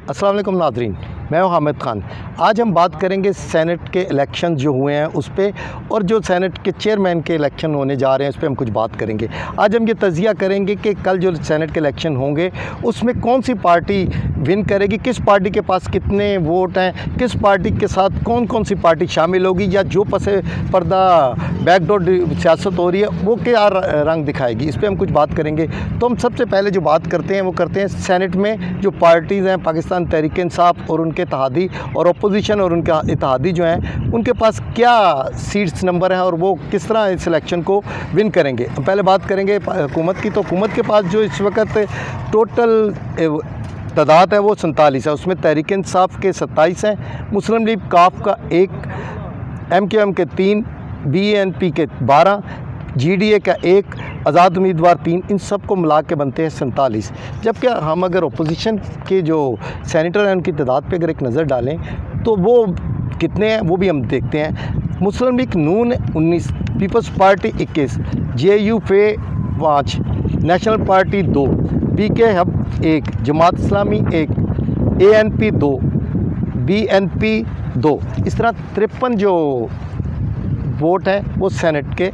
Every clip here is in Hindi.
अस्सलाम वालेकुम नाज़रीन, मैं हूं हामिद ख़ान। आज हम बात करेंगे सेनेट के इलेक्शन जो हुए हैं उस पे, और जो सेनेट के चेयरमैन के इलेक्शन होने जा रहे हैं उस पे हम कुछ बात करेंगे। आज हम ये तज़किया करेंगे कि कल जो सेनेट के इलेक्शन होंगे उसमें कौन सी पार्टी विन करेगी, किस पार्टी के पास कितने वोट हैं, किस पार्टी के साथ कौन कौन सी पार्टी शामिल होगी, या जो पसे पर्दा बैकडोर सियासत हो रही है वो क्या रंग दिखाएगी। इस पर हम कुछ बात करेंगे। तो हम सबसे पहले जो बात करते हैं वो करते हैं सेनेट में जो पार्टीज़ हैं, पाकिस्तान तहरीक इंसाफ और उनके इत्तेहादी, और अपोजिशन और उनका इत्तेहादी जो हैं, उनके पास क्या सीट्स नंबर हैं और वो किस तरह इस इलेक्शन को विन करेंगे। हम पहले बात करेंगे हुकूमत की। तो हुकूमत के पास जो इस वक्त टोटल तादाद है वो 47 है। उसमें तहरीक इंसाफ के 27 हैं, मुस्लिम लीग काफ का 1, MQM के 3, BNP के 12, GDA का 1, आज़ाद उम्मीदवार 3, इन सब को मिला के बनते हैं 47। जबकि हम अगर अपोजिशन के जो सेनेटर हैं उनकी तादाद पे अगर एक नज़र डालें तो वो कितने हैं वो भी हम देखते हैं। मुस्लिम लीग नून 19, पीपल्स पार्टी 21, JU पे 5, national party 2, PK hub 1, Jamaat Islami 1, ANP 2, BNP 2। इस तरह 53 जो वोट हैं वो सेनेट के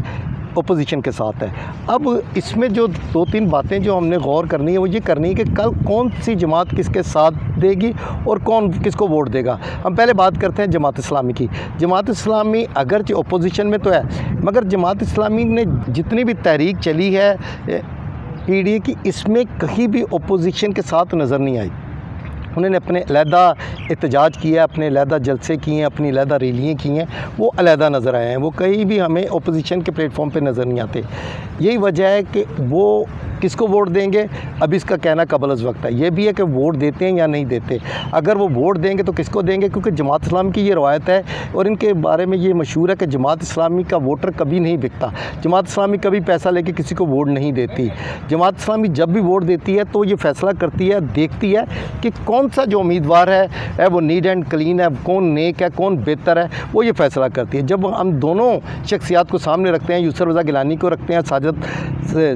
ओपोजिशन के साथ है। अब इसमें जो 2-3 बातें जो हमने गौर करनी है वो ये करनी है कि कल कौन सी जमात किसके साथ देगी और कौन किसको वोट देगा। हम पहले बात करते हैं जमात इस्लामी की। जमात इस्लामी अगरचे ओपोजिशन में तो है, मगर जमात इस्लामी ने जितनी भी तहरीक चली है PDA की, इसमें कहीं भी ओपोजिशन के साथ नज़र नहीं आई। उन्होंने अपने अलहदा एहतजाज किया, अपने अलहदा जलसे किए हैं, अपनी अलहदा रैलियाँ की हैं, वो अलहदा नज़र आए हैं। वो कहीं भी हमें ओपोजिशन के प्लेटफॉर्म पे नज़र नहीं आते। यही वजह है कि वो किसको वोट देंगे अब इसका कहना कबल वक्त है। ये भी है कि वोट देते हैं या नहीं देते। अगर वो वोट देंगे तो किसको देंगे, क्योंकि जमात इस्लामी की ये रवायत है और इनके बारे में ये मशहूर है कि जमात इस्लामी का वोटर कभी नहीं बिकता। जमात इस्लामी कभी पैसा लेके किसी को वोट नहीं देती। जमात इस्लामी जब भी वोट देती है तो ये फ़ैसला करती है, देखती है कि कौन सा जो उम्मीदवार है वो नीट एंड क्लीन है, कौन नेक है, कौन बेहतर है, वो ये फ़ैसला करती है। जब हम दोनों शख्सियात को सामने रखते हैं, यूसुफ रज़ा गिलानी को रखते हैं,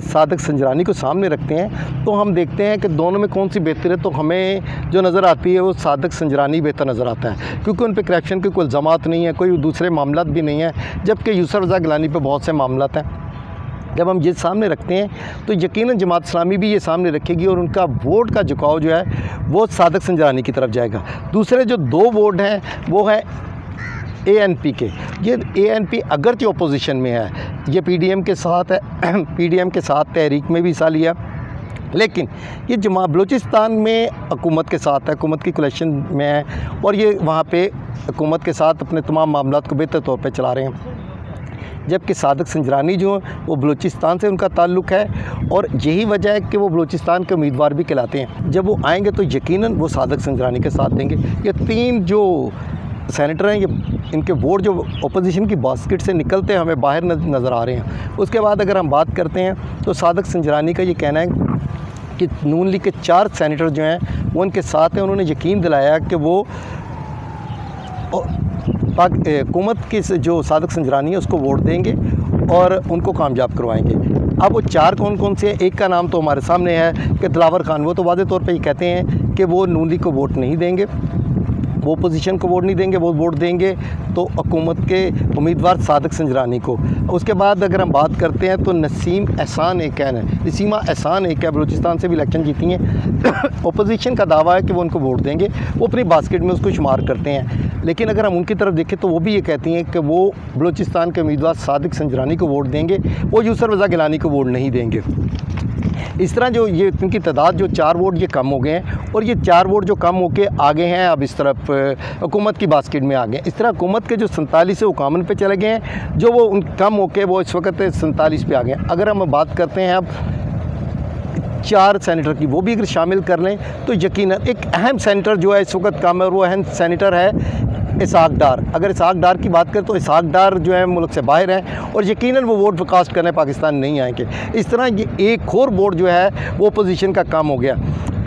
सादक संजरानी को सामने रखते हैं, तो हम देखते हैं कि दोनों में कौन सी बेहतर है। तो हमें जो नज़र आती है वो सादक संजरानी बेहतर नज़र आता है, क्योंकि उन पर करप्शन के कोई इल्ज़ामात नहीं है, कोई दूसरे मामलात भी नहीं है, जबकि यूसुफ रज़ा गिलानी पे बहुत से मामलात हैं। जब हम ये सामने रखते हैं तो यकीनन जमात इस्लामी भी ये सामने रखेगी और उनका वोट का झुकाव जो है वो सादक संजरानी की तरफ जाएगा। दूसरे जो 2 वोट हैं वो है ANP के। ये ANP अगरचे ओपोजिशन में है, ये PDM के साथ है, PDM के साथ तहरीक में भी हिस्सा लिया, लेकिन ये बलूचिस्तान में हुकूमत के साथ है, हुकूमत की कोलिशन में है, और ये वहाँ पे हुकूमत के साथ अपने तमाम मामलात को बेहतर तौर पे चला रहे हैं। जबकि सादक संजरानी जो वो बलूचिस्तान से उनका ताल्लुक़ है, और यही वजह है कि वो बलूचिस्तान के उम्मीदवार भी कहलाते हैं। जब वो आएंगे तो यकीनन वो सादक संजरानी के साथ देंगे। ये 3 जो सेनेटर हैं, ये इनके वोट जो ओपोजिशन की बास्केट से निकलते हमें बाहर नज़र आ रहे हैं। उसके बाद अगर हम बात करते हैं तो सादक संजरानी का ये कहना है कि नून लीग के 4 सेनेटर जो हैं वो उनके साथ हैं। उन्होंने यकीन दिलाया कि वो हुकूमत की जो सादक संजरानी है उसको वोट देंगे और उनको कामयाब करवाएंगे। अब वो 4 कौन कौन से हैं, एक का नाम तो हमारे सामने है कि दिलावर खान। वो तो वाज़े तौर पे ये कहते हैं कि वो नून लीग को वोट नहीं देंगे, वो अपोजिशन को वोट नहीं देंगे, वो वोट देंगे तो हुकूमत के उम्मीदवार सादक संजरानी को। उसके बाद अगर हम बात करते हैं तो नसीमा एहसान एक है, बलूचिस्तान से भी इलेक्शन जीती हैं। अपोजिशन का दावा है कि वो उनको वोट देंगे, वो अपनी बास्केट में उसको शुमार करते हैं। लेकिन अगर हम उनकी तरफ देखें तो वो भी ये कहती हैं कि वो बलूचिस्तान के उम्मीदवार सादक संजरानी को वोट देंगे, वो यूसुफ रज़ा गिलानी को वोट नहीं देंगे। इस तरह जो ये इनकी तादाद जो 4 वोट ये कम हो गए हैं, और ये 4 वोट जो कम होके आगे हैं अब इस तरफ हुकूमत की बास्केट में आ गए। इस तरह हुकूमत के जो 47 है वो कामन पे चले गए हैं, जो वो कम होके वो इस वक्त 47 पे आ गए हैं। अगर हम बात करते हैं अब 4 सेनेटर की, वो भी अगर शामिल कर लें तो यकीनन एक अहम सेनेटर जो है इस वक्त कम है, और वो अहम सेनेटर है इसहाक डार। अगर इसहाक डार की बात करें तो इसहाक डार जो है मुल्क से बाहर हैं और यकीनन वो वोट कास्ट करने पाकिस्तान नहीं आएंगे। इस तरह ये एक और वोट जो है वो अपोजिशन का कम हो गया।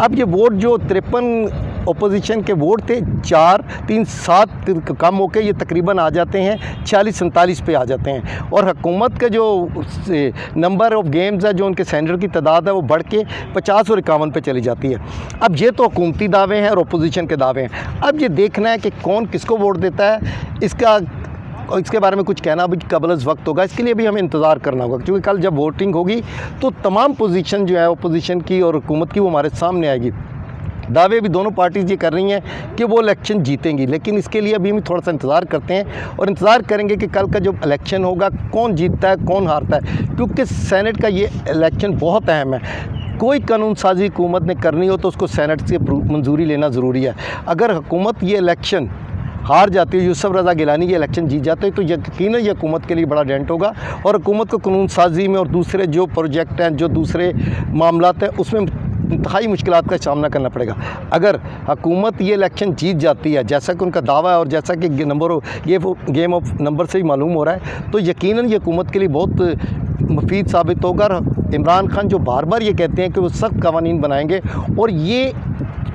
अब ये वोट जो 53 ओपोजिशन के वोट थे 4, 3, 7 कम होकर ये तकरीबन आ जाते हैं 46-47 पे आ जाते हैं। और हुकूमत का जो नंबर ऑफ़ गेम्स है, जो उनके सेनेटर की तादाद है, वो बढ़ के 50 और 51 पे चली जाती है। अब ये तो हुकूमती दावे हैं और ओपोजिशन के दावे हैं। अब ये देखना है कि कौन किसको वोट देता है, इसके बारे में कुछ कहना अभी कबल वक्त होगा। इसके लिए भी हमें इंतज़ार करना होगा, क्योंकि कल जब वोटिंग होगी तो तमाम पोजीशन जो है ओपोजिशन की और हुकूमत की वो हमारे सामने आएगी। दावे भी दोनों पार्टीज़ ये कर रही हैं कि वो इलेक्शन जीतेंगी, लेकिन इसके लिए अभी हम थोड़ा सा इंतज़ार करते हैं और इंतज़ार करेंगे कि कल का जो इलेक्शन होगा कौन जीतता है कौन हारता है, क्योंकि सेनेट का ये इलेक्शन बहुत अहम है। कोई कानून साजी हुकूमत ने करनी हो तो उसको सेनेट से मंजूरी लेना ज़रूरी है। अगर हुकूमत ये इलेक्शन हार जाती है, यूसुफ रज़ा गिलानी ये इलेक्शन जीत जाते हैं, तो यकीनन ये हुकूमत के लिए बड़ा डेंट होगा और हुकूमत को कानून साजी में और दूसरे जो प्रोजेक्ट हैं, जो दूसरे मामलात हैं, उसमें इंतहाई मुश्किलात का सामना करना पड़ेगा। अगर हुकूमत ये इलेक्शन जीत जाती है, जैसा कि उनका दावा है और जैसा कि ये गेम ऑफ नंबर से ही मालूम हो रहा है, तो यकीनन ये हुकूमत के लिए बहुत मुफीद साबित होगा। और इमरान खान जो बार बार ये कहते हैं कि वो सख्त कवानीन बनाएंगे, और ये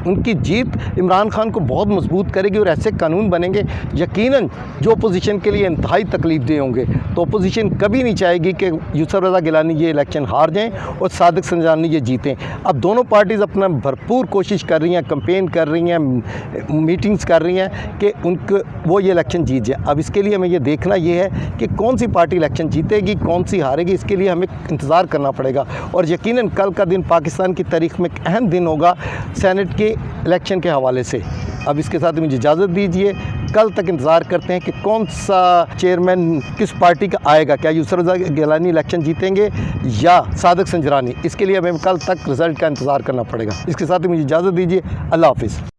उनकी जीत इमरान खान को बहुत मजबूत करेगी और ऐसे कानून बनेंगे यकीनन जो अपोजिशन के लिए इंतहाई तकलीफदेह होंगे। तो अपोजिशन कभी नहीं चाहेगी कि यूसुफ रज़ा गिलानी ये इलेक्शन हार जाएं और सादिक संजानी ये जीतें। अब दोनों पार्टीज़ अपना भरपूर कोशिश कर रही हैं, कैंपेन कर रही हैं, मीटिंग्स कर रही हैं कि वो ये इलेक्शन जीत जाए। अब इसके लिए हमें ये देखना ये है कि कौन सी पार्टी इलेक्शन जीतेगी, कौन सी हारेगी, इसके लिए हमें इंतज़ार करना पड़ेगा। और यकीनन कल का दिन पाकिस्तान की तारीख़ में एक अहम दिन होगा सेनेट के इलेक्शन के हवाले से। अब इसके साथ मुझे इजाज़त दीजिए, कल तक इंतज़ार करते हैं कि कौन सा चेयरमैन किस पार्टी का आएगा, क्या यूसुफ रज़ा गिलानी इलेक्शन जीतेंगे या सादिक संजरानी। इसके लिए हमें कल तक रिज़ल्ट का इंतज़ार करना पड़ेगा। इसके साथ मुझे इजाज़त दीजिए, अल्लाह हाफ़िज़।